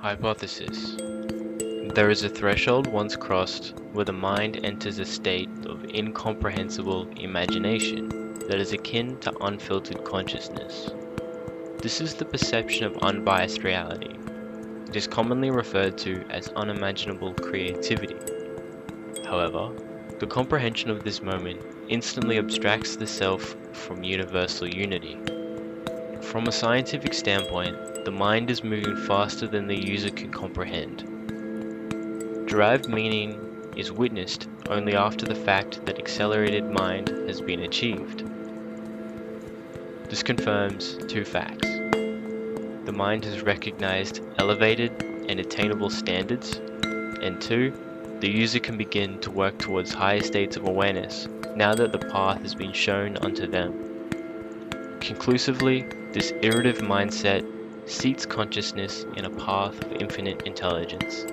Hypothesis. There is a threshold once crossed where the mind enters a state of incomprehensible imagination that is akin to unfiltered consciousness. This is the perception of unbiased reality. It is commonly referred to as unimaginable creativity. However, the comprehension of this moment instantly abstracts the self from universal unity. From a scientific standpoint, the mind is moving faster than the user can comprehend. Derived meaning is witnessed only after the fact that accelerated mind has been achieved. This confirms two facts. The mind has recognized elevated and attainable standards, and two, the user can begin to work towards higher states of awareness now that the path has been shown unto them. Conclusively, this iterative mindset seats consciousness in a path of infinite intelligence.